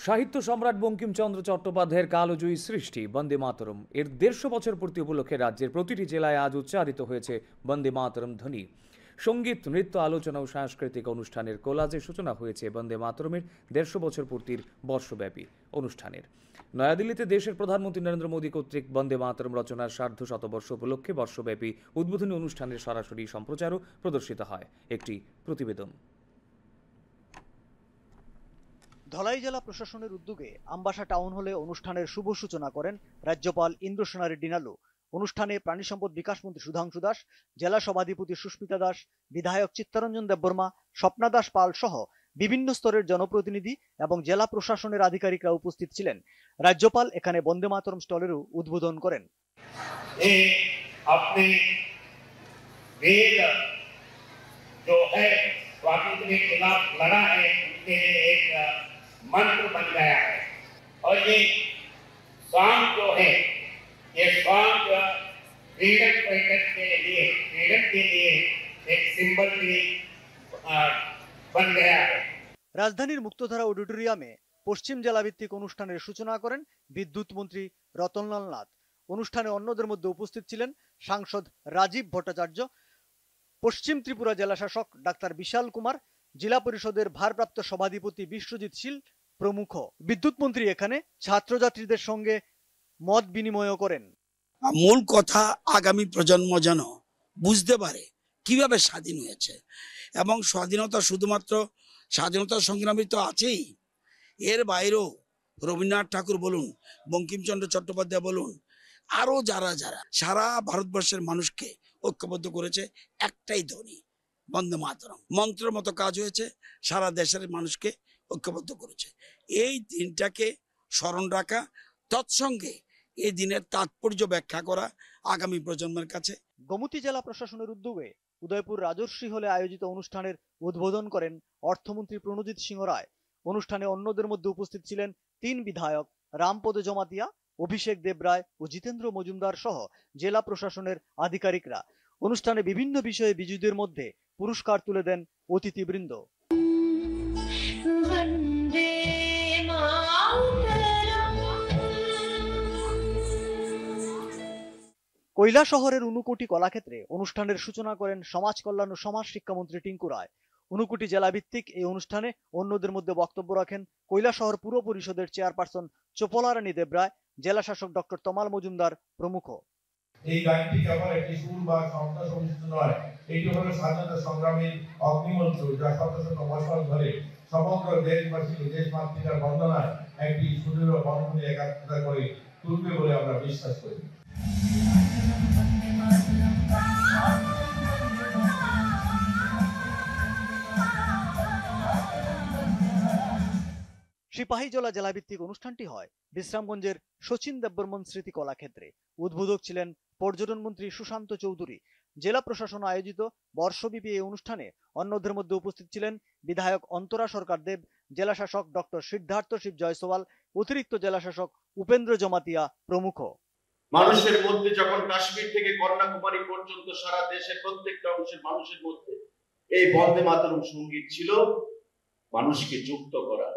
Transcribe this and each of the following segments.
সাহিত্য সম্রাট বঙ্কিমচন্দ্র চট্টোপাধ্যায়ের কালজয়ী সৃষ্টি বন্দে মাতরম এর ১৫০ বছর পূর্তি উপলক্ষে রাজ্যের প্রতিটি জেলায় আজ উচ্চারিত হয়েছে বন্দে মাতরম ধ্বনি। সঙ্গীত, নৃত্য, আলোচনা ও সাংস্কৃতিক অনুষ্ঠানের কোলাজে সূচনা হয়েছে বন্দে মাতরমের ১৫০ বছর পূর্তির বর্ষব্যাপী অনুষ্ঠানের। নয়াদিল্লিতে দেশের প্রধানমন্ত্রী নরেন্দ্র মোদী কর্তৃক বন্দে মাতরম রচনার সার্ধশতবর্ষ উপলক্ষে বর্ষব্যাপী উদ্বোধনী অনুষ্ঠানের সরাসরি সম্প্রচারও প্রদর্শিত হয় একটি প্রতিবেদন। ধলাই জেলা প্রশাসনের উদ্যোগে আমবাসা টাউন হলে অনুষ্ঠানের শুভ সূচনা করেন রাজ্যপাল ইন্দ্রসেনা রেড্ডি নালু। অনুষ্ঠানে প্রাণী সম্পদ বিকাশ মন্ত্রী সুধাংশু দাস, জেলা সভাধিপতি সুস্মিতা দাস, বিধায়ক চিত্তরঞ্জন দেববর্মা, স্বপ্না দাস পাল সহ বিভিন্ন স্তরের জনপ্রতিনিধি এবং জেলা প্রশাসনের আধিকারিকরা উপস্থিত ছিলেন। রাজ্যপাল এখানে বন্দে মাতরম স্টলেরও উদ্বোধন করেন। मंत्र बन गया है और ये सॉन्ग जो है ये सॉन्ग फ्रीडम फाइटर के लिए फ्रीडम के लिए एक सिंबल भी बन गया है। রাজধানীর মুক্তধারা অডিটোরিয়ামে পশ্চিম জেলা ভিত্তিক অনুষ্ঠানের সূচনা করেন বিদ্যুৎ মন্ত্রী রতনলাল নাথ। অনুষ্ঠানে অন্যদের মধ্যে উপস্থিত ছিলেন সাংসদ রাজীব ভট্টাচার্য, পশ্চিম ত্রিপুরা জেলা শাসক ডাক্তার বিশাল কুমার, জেলা পরিষদের ভারপ্রাপ্ত সভাধিপতি বিশ্বজিৎ শীল প্রমুখ। বিদ্যুৎ মন্ত্রী এখানে ছাত্রছাত্রীদের সঙ্গে মত বিনিময় করেন। মূল কথা আগামী প্রজন্ম যেন বুঝতে পারে কিভাবে স্বাধীন হয়েছে এবং স্বাধীনতা শুধুমাত্র স্বাধীনতা সংগ্রামী তো আছেই, এর বাইরেও রবীন্দ্রনাথ ঠাকুর বলুন, বঙ্কিমচন্দ্র চট্টোপাধ্যায় বলুন, আরো যারা যারা সারা ভারতবর্ষের মানুষকে ঐক্যবদ্ধ করেছে একটাই ধ্বনি বন্দে মাতরম। মন্ত্রের মতো কাজ হয়েছে, সারা দেশের মানুষকে ঐক্যবদ্ধ করেছে। এই দিনটাকে স্মরণ রাখা, তৎসঙ্গে এই দিনের তাৎপর্য ব্যাখ্যা করা আগামী প্রজন্মের কাছে। গোমতী জেলা প্রশাসনের উদ্যোগে উদয়পুর রাজর্ষি হলে আয়োজিত অনুষ্ঠানের উদ্বোধন করেন অর্থমন্ত্রী প্রণজিৎ সিংহ রায়। অনুষ্ঠানে অন্যদের মধ্যে উপস্থিত ছিলেন ৩ বিধায়ক রামপদ জমাতিয়া, অভিষেক দেবরায় ও জিতেন্দ্র মজুমদার সহ জেলা প্রশাসনের আধিকারিকরা। অনুষ্ঠানে বিভিন্ন বিষয়ে বিজয়ীদের মধ্যে পুরস্কার তুলে দেন অতিথিবৃন্দ। কৈলাসহরের ঊনকোটি কলাক্ষেত্রে অনুষ্ঠানের সূচনা করেন সমাজ কল্যাণ ও সমাজ শিক্ষামন্ত্রী টিঙ্কু রায়। ঊনকোটি জেলা ভিত্তিক এই অনুষ্ঠানে অন্যদের মধ্যে বক্তব্য রাখেন কৈলাসহর পুর পরিষদের চেয়ারপারসন চপলারানী দেবরায়, জেলা শাসক ডক্টর তমাল মজুমদার প্রমুখ। এই গানটি কেবল একটি সুর বা শব্দ সমষ্টি নয়, এটি হলো স্বাধীনতা সংগ্রামের অগ্নিমন্ত্র, যা শত শত বছর ধরে সমগ্র দেশবাসীকে দেশ মাতৃকার বন্দনায় একটি সুদৃঢ় বন্ধনে একাত্মতা করে তুলবে বলে আমরা বিশ্বাস করি। সিপাহীজলা জেলাভিত্তিক অনুষ্ঠানটি হয় বিশ্রামগঞ্জের শচীন দেববর্মন স্মৃতি কলাক্ষেত্রে। উদ্বোধক ছিলেন পর্যটন মন্ত্রী সুশান্ত চৌধুরী। জেলা প্রশাসন আয়োজিত বর্ষব্যাপী এই অনুষ্ঠানে অন্যদের মধ্যে উপস্থিত ছিলেন বিধায়ক অন্তরা সরকার দেব, জেলা শাসক ডক্টর সিদ্ধার্থ শিব জয়সওয়াল, অতিরিক্ত জেলা শাসক উপেন্দ্র জমাতিয়া প্রমুখ। মানুষের মধ্যে যখন কাশ্মীর থেকে কন্যাকুমারী পর্যন্ত সারা দেশের প্রত্যেকটা অংশের মানুষের মধ্যে এই বন্দে মাতরম সঙ্গীত ছিল মানুষকে যুক্ত করা,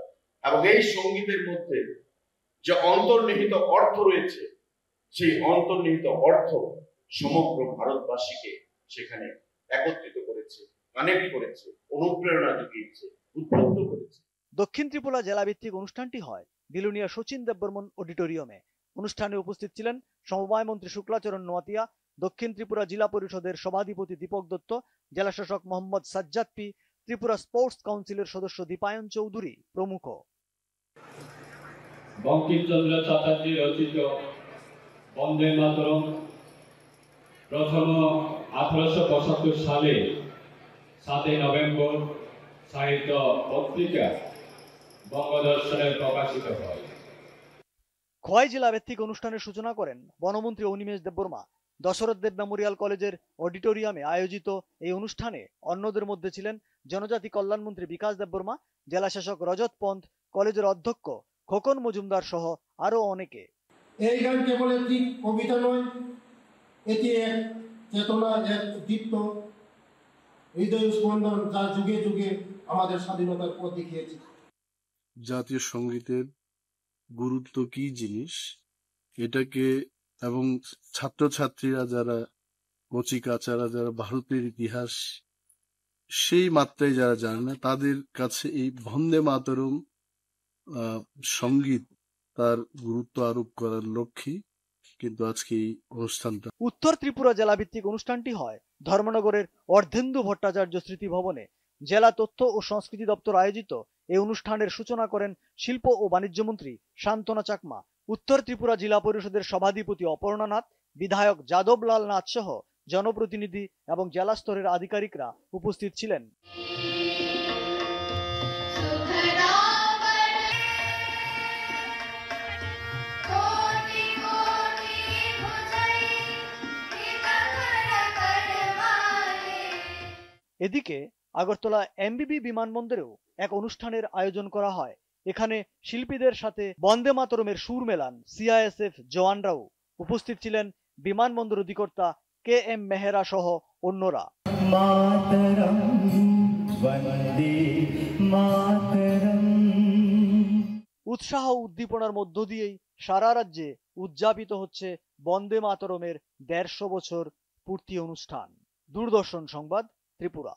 এবং এই সঙ্গীতের মধ্যে যে অন্তর্নিহিত অর্থ রয়েছে সেই অন্তর্নিহিত অর্থ সমগ্র ভারতবাসীকে সেখানে একত্রিত করেছে, কানেক্ট করেছে, অনুপ্রেরণা জুগিয়েছে, উদ্বুদ্ধ করেছে। দক্ষিণ ত্রিপুরা জেলা ভিত্তিক অনুষ্ঠানটি হয় বিলুনিয়া শচীন দেববর্মন অডিটোরিয়ামে। অনুষ্ঠানে উপস্থিত ছিলেন সমবায় মন্ত্রী শুক্লাচরণ নোয়াতিয়া, দক্ষিণ ত্রিপুরা জেলা পরিষদের সভাধিপতি দীপক দত্ত, জেলা শাসক মোহাম্মদ সাজ্জাদ পি, ত্রিপুরা স্পোর্টস কাউন্সিলের সদস্য দীপায়ন চৌধুরী প্রমুখ। বঙ্কিমচন্দ্র চট্টোপাধ্যায় রচিত বন্দে মাতরম প্রথম 1875 সালে 7 নভেম্বর সাহিত্য পত্রিকা বঙ্গদর্শনে প্রকাশিত হয়। খোয়াই জেলা ভিত্তিক অনুষ্ঠানের সূচনা করেন বনমন্ত্রী অনিমেষ দেববর্মা। দশরথ দেব মেমোরিয়াল কলেজের অডিটোরিয়ামে আয়োজিত এই অনুষ্ঠানে অন্যদের মধ্যে ছিলেন জনজাতি কল্যাণ মন্ত্রী বিকাশ দেববর্মা, জেলা শাসক রজত পন্থ, কলেজের অধ্যক্ষ খোকন মজুমদার সহ আরো অনেকে। এই গান কেবল একটি কবিতা নয়, এটি এক চেতনা, এক দীপ্ত হৃদয় স্পন্দন, যা যুগে যুগে আমাদের স্বাধীনতার পথ দেখিয়েছে। জাতীয় সঙ্গীতের গুরুত্ব কি জিনিস এটাকে, এবং ছাত্রছাত্রীরা যারা কচিকাচারা যারা ভারতের ইতিহাস সেই মাত্রায় যারা জানে না, তাদের কাছে এই বন্দে মাতরম সঙ্গীত তার গুরুত্ব আরোপ করার লক্ষ্যে কিন্তু আজকে এই অনুষ্ঠানটা। উত্তর ত্রিপুরা জেলাভিত্তিক অনুষ্ঠানটি হয় ধর্মনগরের অর্ধেন্দু ভট্টাচার্য স্মৃতি ভবনে। জেলা তথ্য ও সংস্কৃতি দপ্তর আয়োজিত এই অনুষ্ঠানের সূচনা করেন শিল্প ও বাণিজ্য মন্ত্রী শান্তনা চাকমা। উত্তর ত্রিপুরা জেলা পরিষদের সভাধিপতি অপর্ণা নাথ, বিধায়ক যাদব লাল নাথ সহ জনপ্রতিনিধি এবং জেলা স্তরের আধিকারিকরা উপস্থিত ছিলেন। এদিকে আগরতলা এমবিবি বিমানবন্দরেও এক অনুষ্ঠানের আয়োজন করা হয়। এখানে শিল্পীদের সাথে বন্দে মাতরমের সুর মেলান সিআইএসএফ জওয়ানরাও। উপস্থিত ছিলেন বিমানবন্দর অধিকর্তা কে এম মেহরা সহ অন্যরা। উৎসাহ উদ্দীপনার মধ্য দিয়েই সারা রাজ্যে উদযাপিত হচ্ছে বন্দে মাতরমের ১৫০ বছর পূর্তি অনুষ্ঠান। দূরদর্শন সংবাদ, ত্রিপুরা।